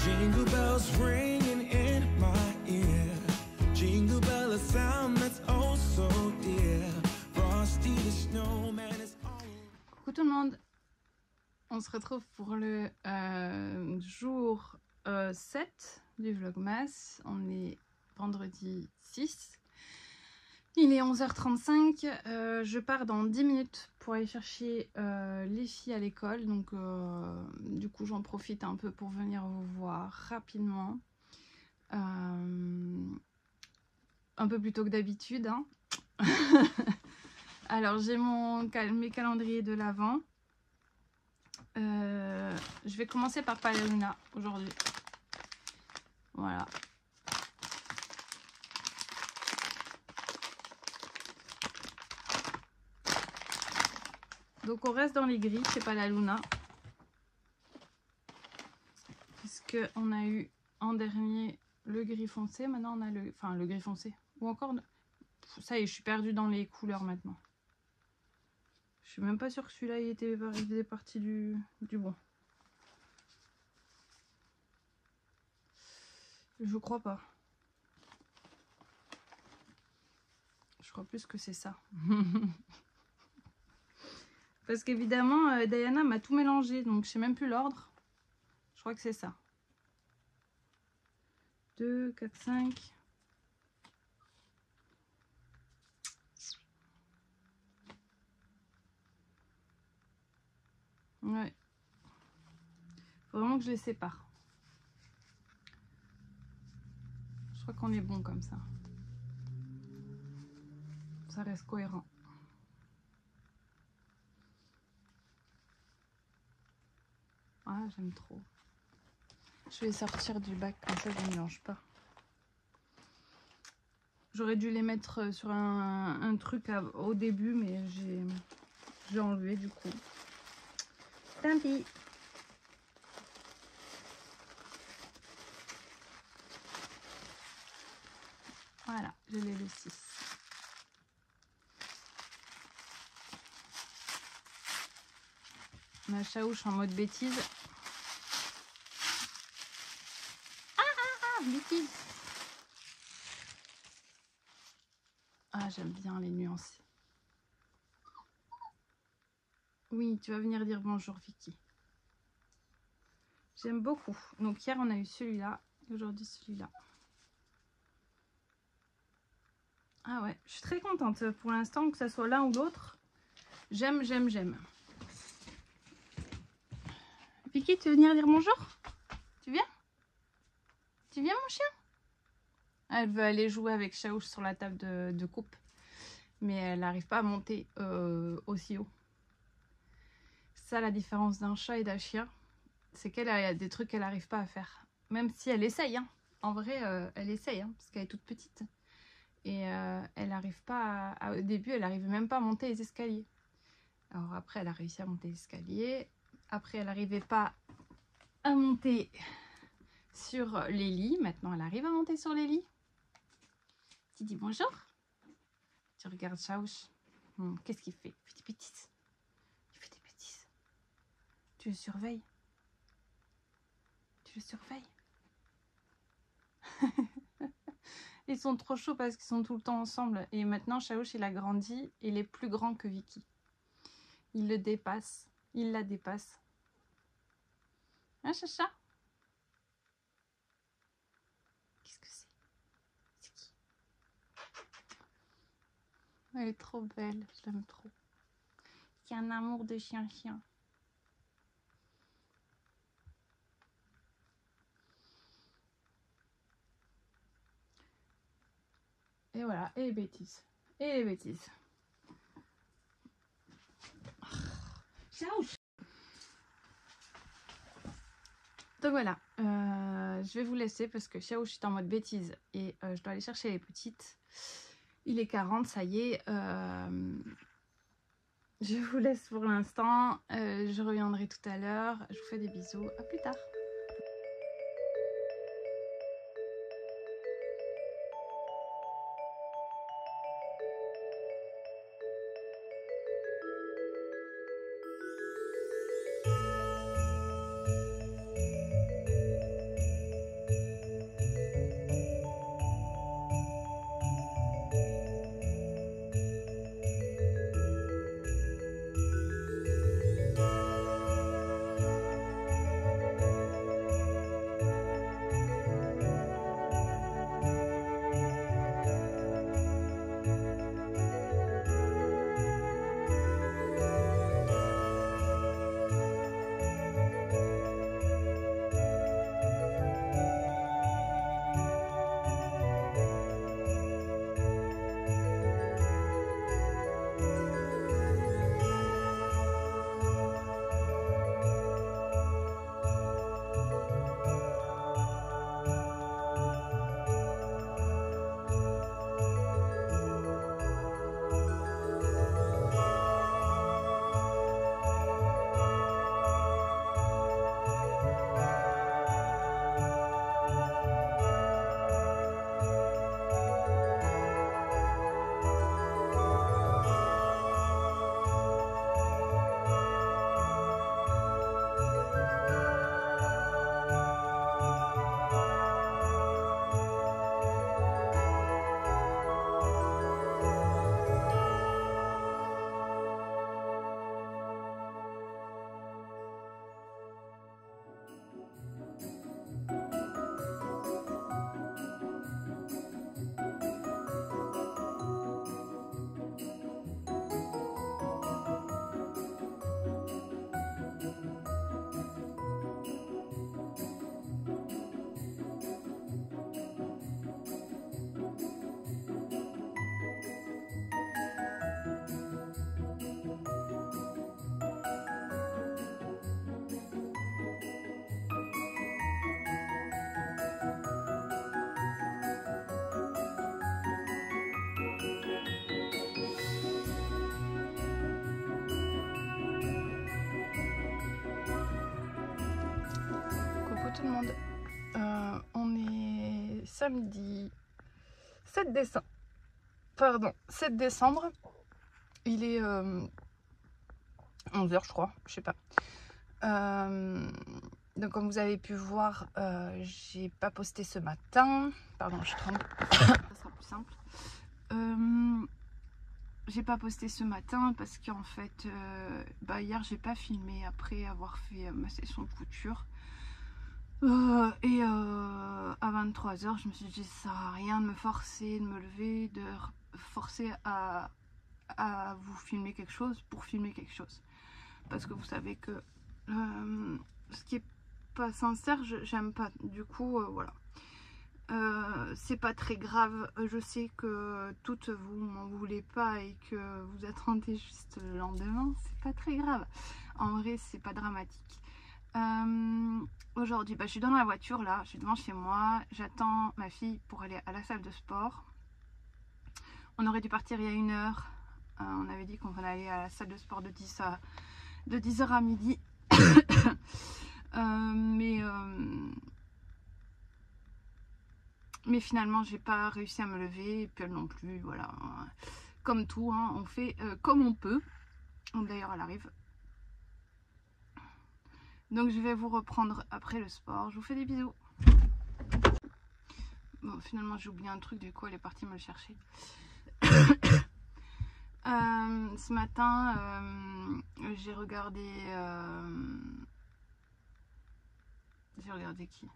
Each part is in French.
Jingle bells ringing in my ear. Jingle bell, a sound that's oh so dear. Frosty the snowman is all. Coucou tout le monde. On se retrouve pour le jour 7 du Vlogmas. On est vendredi 6. Il est 11h35. Je pars dans 10 minutes pour aller chercher les filles à l'école. Donc du coup j'en profite un peu pour venir vous voir rapidement. Un peu plus tôt que d'habitude. Hein. Alors j'ai mes calendriers de l'Avent. Je vais commencer par Paleluna aujourd'hui. Voilà. Donc on reste dans les gris chez Paleluna. Puisque on a eu en dernier le gris foncé. Maintenant on a le gris foncé. Ou encore... Ça y est, je suis perdue dans les couleurs maintenant. Je suis même pas sûre que celui-là il faisait partie du bon. Je crois pas. Je crois plus que c'est ça. Parce qu'évidemment, Diana m'a tout mélangé, donc je sais même plus l'ordre. Je crois que c'est ça. 2, 4, 5. Ouais. Faut vraiment que je les sépare. Je crois qu'on est bon comme ça. Ça reste cohérent. Ah, j'aime trop. Je vais sortir du bac, comme ça je ne mélange pas. J'aurais dû les mettre sur un truc au début, mais j'ai enlevé du coup. Tant pis. Voilà, je l'ai le 6. Ma chaouche en mode bêtise. Bêtise. Ah, j'aime bien les nuances. Oui, tu vas venir dire bonjour, Vicky. J'aime beaucoup. Donc hier, on a eu celui-là. Aujourd'hui, celui-là. Ah ouais, je suis très contente pour l'instant que ça soit l'un ou l'autre. J'aime, j'aime, j'aime. Vicky, tu veux venir dire bonjour? Tu viens? Tu viens, mon chien? Elle veut aller jouer avec Chaouche sur la table de coupe. Mais elle n'arrive pas à monter aussi haut. Ça, la différence d'un chat et d'un chien, c'est qu'elle a des trucs qu'elle n'arrive pas à faire. Même si elle essaye. Hein. En vrai, elle essaye, hein, parce qu'elle est toute petite. Et elle n'arrive pas au début, elle n'arrivait même pas à monter les escaliers. Alors après, elle a réussi à monter les escaliers. Après, elle n'arrivait pas à monter sur les lits. Maintenant, elle arrive à monter sur les lits. Tu dis bonjour. Tu regardes Chaouche. Qu'est-ce qu'il fait? Il fait des bêtises. Il fait des bêtises. Tu le surveilles? Tu le surveilles? Ils sont trop chauds parce qu'ils sont tout le temps ensemble. Et maintenant, Chaouche, il a grandi. Il est plus grand que Vicky. Il le dépasse. Il la dépasse. Hein, Chacha? Qu'est-ce que c'est? C'est qui? Elle est trop belle. Je l'aime trop. Il y a un amour de chien-chien. Et voilà. Et les bêtises. Et les bêtises. Chaouche! Donc voilà, je vais vous laisser parce que Chaouche est en mode bêtise et je dois aller chercher les petites. Il est 40, ça y est. Je vous laisse pour l'instant. Je reviendrai tout à l'heure. Je vous fais des bisous. À plus tard. tout le monde. On est samedi 7 décembre. Pardon, 7 décembre. Il est 11h je crois, je sais pas. Donc comme vous avez pu voir, j'ai pas posté ce matin. Pardon, je tremble. Ça sera plus simple. J'ai pas posté ce matin parce qu'en fait, hier j'ai pas filmé après avoir fait ma session de couture. À 23h, je me suis dit ça sert à rien de me forcer, de me lever, de forcer à vous filmer quelque chose pour filmer quelque chose. Parce que vous savez que ce qui est pas sincère, j'aime pas. Du coup, voilà. C'est pas très grave. Je sais que toutes vous m'en voulez pas et que vous attendez juste le lendemain. C'est pas très grave. En vrai, c'est pas dramatique. Aujourd'hui, je suis dans la voiture là. Je suis devant chez moi. J'attends ma fille pour aller à la salle de sport. On aurait dû partir il y a 1 heure. On avait dit qu'on allait aller à la salle de sport de 10h à midi. Mais finalement j'ai pas réussi à me lever, et puis elle non plus, voilà. Comme tout, hein, on fait comme on peut. D'ailleurs elle arrive. Donc je vais vous reprendre après le sport. Je vous fais des bisous. Bon, finalement j'ai oublié un truc, du coup elle est partie me le chercher. Ce matin j'ai regardé qui?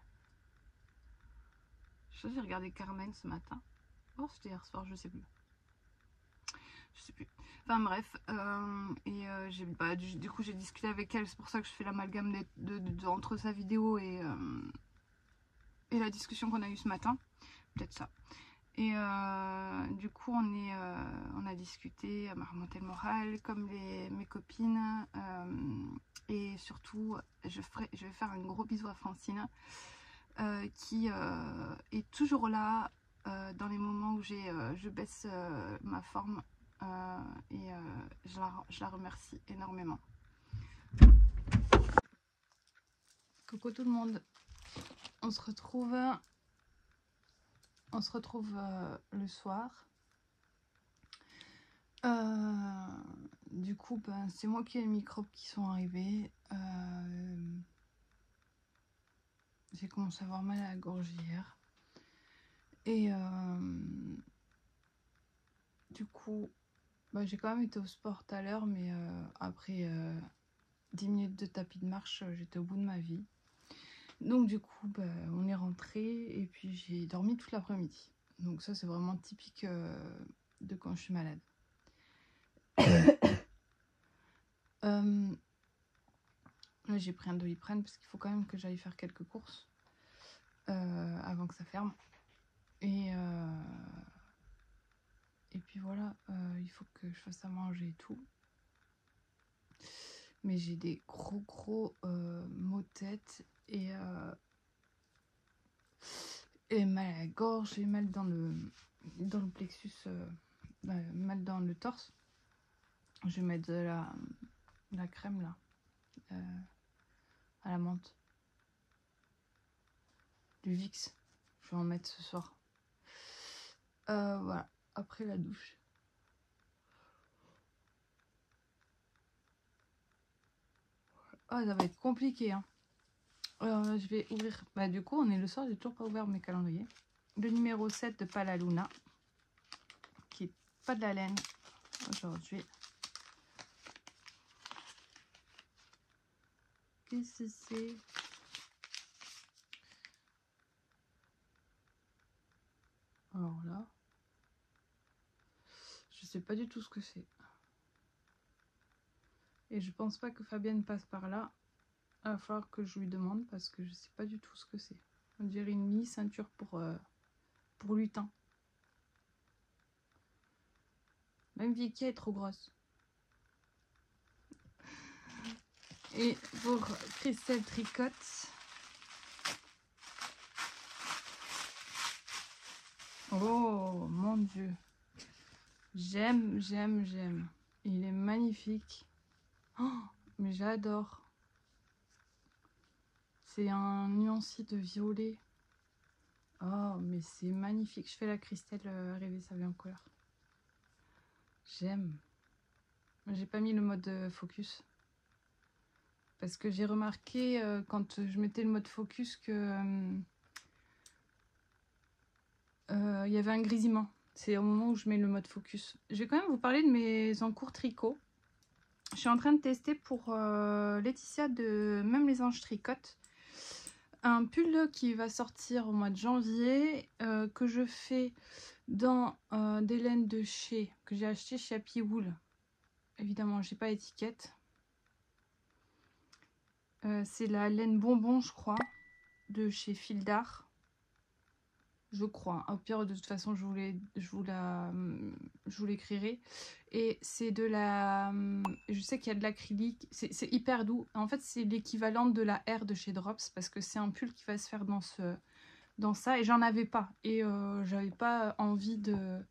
J'ai regardé Carmen ce matin. Oh, c'était hier soir, je sais plus. Enfin bref, du coup j'ai discuté avec elle, c'est pour ça que je fais l'amalgame entre sa vidéo et la discussion qu'on a eue ce matin. Peut-être ça. Et du coup on a discuté, elle m'a remonté le moral, comme mes copines. Et surtout, je vais faire un gros bisou à Francine. Qui est toujours là dans les moments où je baisse ma forme je la remercie énormément. Coucou tout le monde, on se retrouve le soir. Du coup c'est moi qui ai les microbes qui sont arrivés. J'ai commencé à avoir mal à la gorge hier. Et du coup, j'ai quand même été au sport tout à l'heure, mais après 10 minutes de tapis de marche, j'étais au bout de ma vie. Donc du coup, on est rentré et puis j'ai dormi toute l'après-midi. Donc ça, c'est vraiment typique de quand je suis malade. Là, j'ai pris un Doliprane parce qu'il faut quand même que j'aille faire quelques courses avant que ça ferme. Et puis voilà, il faut que je fasse à manger et tout. Mais j'ai des gros maux de tête et mal à la gorge, j'ai mal dans le plexus, mal dans le torse. Je vais mettre de la crème là, à la menthe. Du Vicks, je vais en mettre ce soir. Voilà, après la douche. Ah, ça va être compliqué, hein. Alors, je vais ouvrir. Du coup, on est le soir, j'ai toujours pas ouvert mes calendriers. Le numéro 7 de Palaluna, qui est pas de la laine aujourd'hui. Qu'est-ce que c'est? Alors là, je sais pas du tout ce que c'est. Et je pense pas que Fabienne passe par là. Il va falloir que je lui demande parce que je sais pas du tout ce que c'est. On dirait une mini ceinture pour lutin. Même Vicky est trop grosse. Et pour Christelle tricote. Oh mon dieu. J'aime. Il est magnifique. Oh, mais j'adore. C'est un nuancier de violet. Oh, mais c'est magnifique. Je fais la Christelle arriver, ça vient en couleur. J'aime. J'ai pas mis le mode focus. Parce que j'ai remarqué quand je mettais le mode focus que il y avait un grésillement. C'est au moment où je mets le mode focus. Je vais quand même vous parler de mes encours tricot. Je suis en train de tester pour Laetitia de Même les anges tricotent. Un pull qui va sortir au mois de janvier, que je fais dans des laines de chez, que j'ai acheté chez Happy Wool. Évidemment, j'ai pas étiquette. C'est la laine bonbon, je crois, de chez Fil d'Art. Je crois. Au pire, de toute façon, je vous l'écrirai. Et c'est de la... Je sais qu'il y a de l'acrylique. C'est hyper doux. En fait, c'est l'équivalent de la R de chez Drops, parce que c'est un pull qui va se faire dans ça. Et j'en avais pas. Et j'avais pas envie de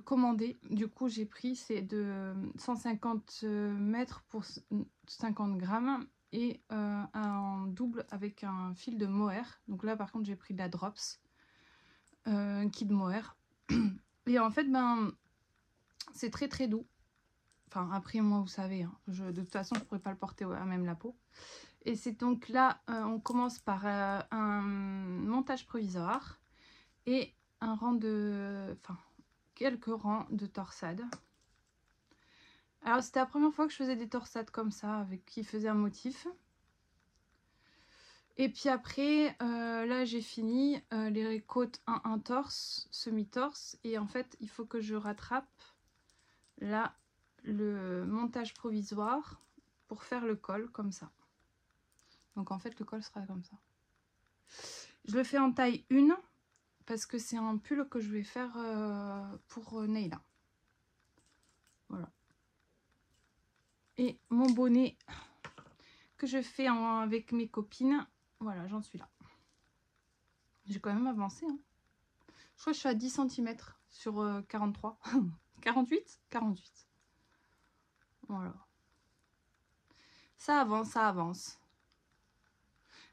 commander. Du coup, j'ai pris, c'est de 150 mètres pour 50 grammes. Et un double avec un fil de mohair. Donc là, par contre, j'ai pris de la Drops. Kid mohair. Et en fait, ben, c'est très très doux. Enfin, après, moi, vous savez, hein, de toute façon, je pourrais pas le porter à même la peau. Et c'est donc là, on commence par un montage provisoire et un rang de... Enfin, quelques rangs de torsades. Alors, c'était la première fois que je faisais des torsades comme ça, avec qui faisait un motif. Et puis après, là j'ai fini les côtes 1 torse, semi-torse. Et en fait, il faut que je rattrape là le montage provisoire pour faire le col comme ça. Donc en fait, le col sera comme ça. Je le fais en taille 1 parce que c'est un pull que je vais faire pour Neila. Voilà. Et mon bonnet que je fais avec mes copines. Voilà, j'en suis là. J'ai quand même avancé. Hein. Je crois que je suis à 10 cm sur 43. 48 ? 48. Voilà. Ça avance, ça avance.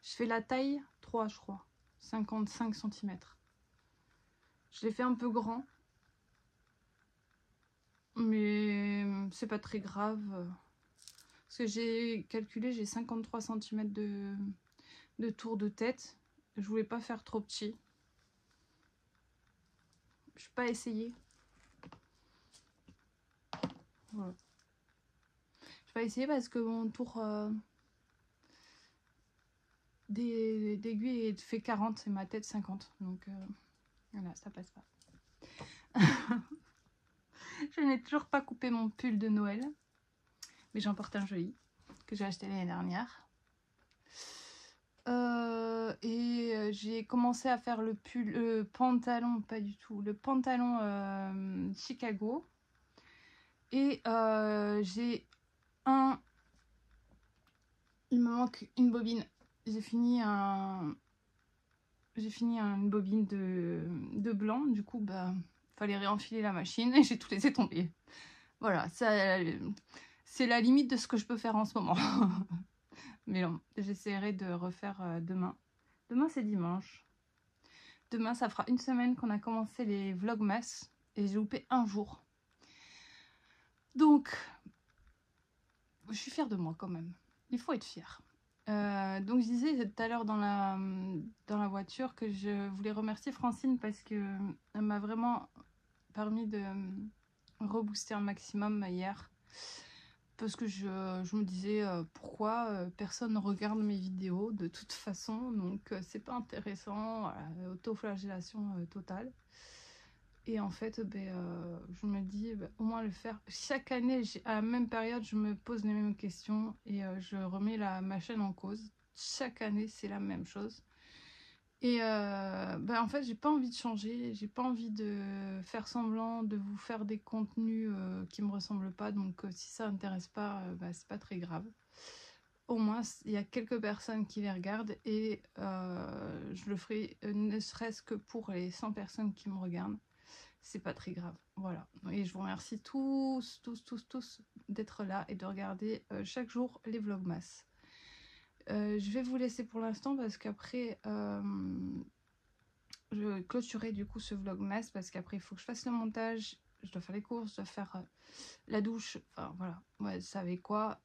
Je fais la taille 3, je crois. 55 cm. Je l'ai fait un peu grand. Mais c'est pas très grave. Parce que j'ai calculé, j'ai 53 cm de tour de tête. Je voulais pas faire trop petit. Je vais pas essayer. Voilà. Je vais pas essayer parce que mon tour d'aiguille fait 40 et ma tête 50. Donc voilà, ça passe pas. Je n'ai toujours pas coupé mon pull de Noël. Mais j'en porte un joli que j'ai acheté l'année dernière. J'ai commencé à faire le pantalon, pas du tout, le pantalon Chicago. Et j'ai il me manque une bobine. J'ai fini une bobine de blanc. Du coup, bah, fallait réenfiler la machine et j'ai tout laissé tomber. Voilà, c'est la limite de ce que je peux faire en ce moment. Mais non, j'essaierai de refaire demain. Demain, c'est dimanche. Demain, ça fera une semaine qu'on a commencé les vlogmas et j'ai loupé un jour. Donc, je suis fière de moi quand même. Il faut être fière. Donc, je disais tout à l'heure dans la voiture que je voulais remercier Francine parce qu'elle m'a vraiment permis de rebooster un maximum hier. Parce que je me disais pourquoi personne ne regarde mes vidéos de toute façon, donc c'est pas intéressant, voilà, autoflagellation totale. Et en fait, je me dis au moins le faire. Chaque année, à la même période, je me pose les mêmes questions et je remets ma chaîne en cause. Chaque année, c'est la même chose. Et en fait, j'ai pas envie de changer, j'ai pas envie de faire semblant de vous faire des contenus qui me ressemblent pas. Donc si ça intéresse pas, c'est pas très grave. Au moins, il y a quelques personnes qui les regardent et je le ferai ne serait-ce que pour les 100 personnes qui me regardent. C'est pas très grave. Voilà. Et je vous remercie tous d'être là et de regarder chaque jour les vlogmas. Je vais vous laisser pour l'instant parce qu'après je clôturerai du coup ce vlogmas parce qu'après il faut que je fasse le montage, je dois faire les courses, je dois faire la douche, enfin voilà, ouais, vous savez quoi,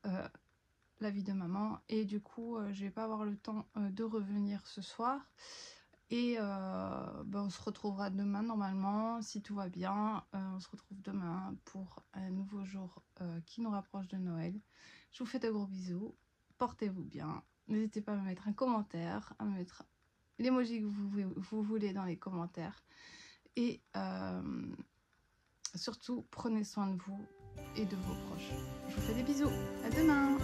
la vie de maman, et du coup je vais pas avoir le temps de revenir ce soir. Et on se retrouvera demain normalement, si tout va bien. On se retrouve demain pour un nouveau jour qui nous rapproche de Noël. Je vous fais de gros bisous, portez-vous bien. N'hésitez pas à me mettre un commentaire, à me mettre l'emoji que vous voulez dans les commentaires. Et surtout, prenez soin de vous et de vos proches. Je vous fais des bisous, à demain!